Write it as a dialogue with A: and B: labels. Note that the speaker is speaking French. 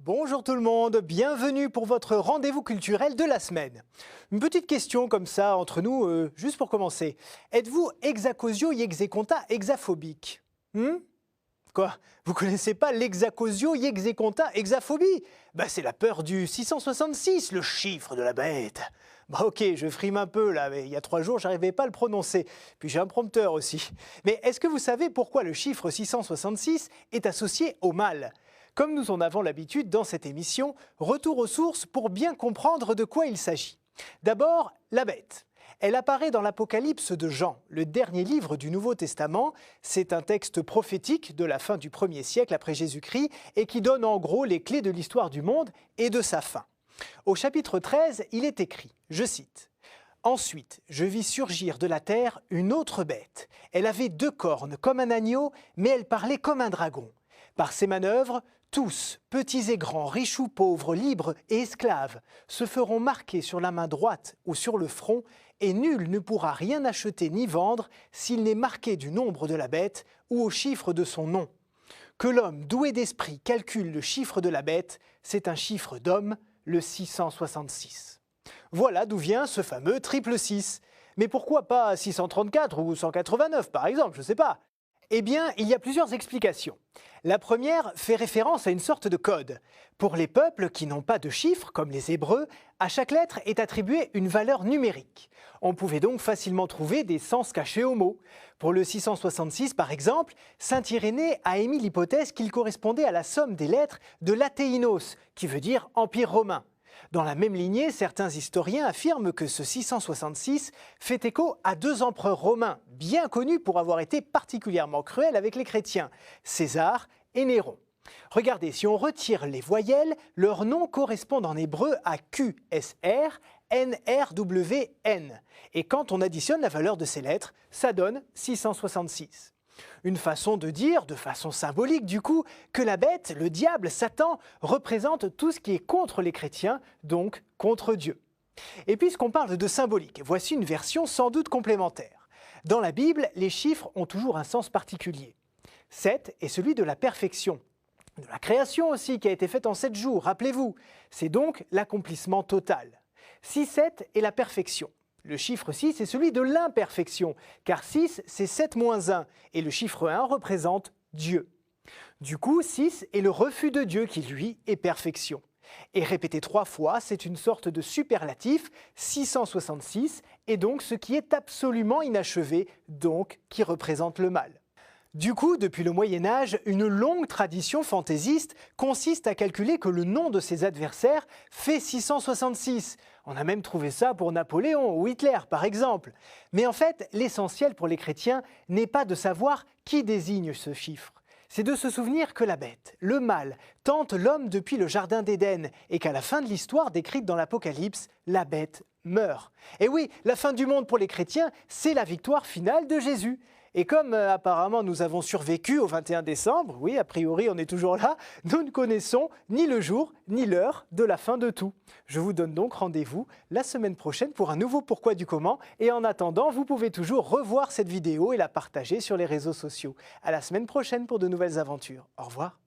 A: Bonjour tout le monde, bienvenue pour votre rendez-vous culturel de la semaine. Une petite question comme ça entre nous, juste pour commencer. Êtes-vous hexacosio yexeconta hexaphobique? Quoi? Vous connaissez pas l'hexacosio yexeconta hexaphobie? C'est la peur du 666, le chiffre de la bête. Ok, je frime un peu là, mais il y a 3 jours, j'arrivais pas à le prononcer. Puis j'ai un prompteur aussi. Mais est-ce que vous savez pourquoi le chiffre 666 est associé au mal? Comme nous en avons l'habitude dans cette émission, retour aux sources pour bien comprendre de quoi il s'agit. D'abord, la bête. Elle apparaît dans l'Apocalypse de Jean, le dernier livre du Nouveau Testament. C'est un texte prophétique de la fin du 1er siècle après Jésus-Christ et qui donne en gros les clés de l'histoire du monde et de sa fin. Au chapitre 13, il est écrit, je cite, « Ensuite, je vis surgir de la terre une autre bête. Elle avait 2 cornes comme un agneau, mais elle parlait comme un dragon. Par ses manœuvres, tous, petits et grands, riches ou pauvres, libres et esclaves, se feront marquer sur la main droite ou sur le front, et nul ne pourra rien acheter ni vendre s'il n'est marqué du nombre de la bête ou au chiffre de son nom. Que l'homme doué d'esprit calcule le chiffre de la bête, c'est un chiffre d'homme, le 666. Voilà d'où vient ce fameux triple 6. Mais pourquoi pas 634 ou 189 par exemple, je ne sais pas. Eh bien, il y a plusieurs explications. La première fait référence à une sorte de code. Pour les peuples qui n'ont pas de chiffres, comme les Hébreux, à chaque lettre est attribuée une valeur numérique. On pouvait donc facilement trouver des sens cachés aux mots. Pour le 666, par exemple, saint Irénée a émis l'hypothèse qu'il correspondait à la somme des lettres de l'Athéinos, qui veut dire Empire romain. Dans la même lignée, certains historiens affirment que ce 666 fait écho à 2 empereurs romains, bien connus pour avoir été particulièrement cruels avec les chrétiens, César et Néron. Regardez, si on retire les voyelles, leurs noms correspondent en hébreu à QSR, NRWN. Et quand on additionne la valeur de ces lettres, ça donne 666. Une façon de dire, de façon symbolique du coup, que la bête, le diable, Satan, représente tout ce qui est contre les chrétiens, donc contre Dieu. Et puisqu'on parle de symbolique, voici une version sans doute complémentaire. Dans la Bible, les chiffres ont toujours un sens particulier. 7 est celui de la perfection, de la création aussi qui a été faite en 7 jours, rappelez-vous. C'est donc l'accomplissement total. 6-7 est la perfection. Le chiffre 6 est celui de l'imperfection, car 6 c'est 7 moins 1, et le chiffre 1 représente Dieu. Du coup, 6 est le refus de Dieu qui, lui, est perfection. Et répété 3 fois, c'est une sorte de superlatif, 666, et donc ce qui est absolument inachevé, donc qui représente le mal. Du coup, depuis le Moyen-Âge, une longue tradition fantaisiste consiste à calculer que le nom de ses adversaires fait 666. On a même trouvé ça pour Napoléon ou Hitler, par exemple. Mais en fait, l'essentiel pour les chrétiens n'est pas de savoir qui désigne ce chiffre. C'est de se souvenir que la bête, le mal, tente l'homme depuis le jardin d'Éden et qu'à la fin de l'histoire décrite dans l'Apocalypse, la bête meurt. Et oui, la fin du monde pour les chrétiens, c'est la victoire finale de Jésus. Et comme apparemment nous avons survécu au 21 décembre, oui, a priori on est toujours là, nous ne connaissons ni le jour ni l'heure de la fin de tout. Je vous donne donc rendez-vous la semaine prochaine pour un nouveau Pourquoi du comment. Et en attendant, vous pouvez toujours revoir cette vidéo et la partager sur les réseaux sociaux. À la semaine prochaine pour de nouvelles aventures. Au revoir.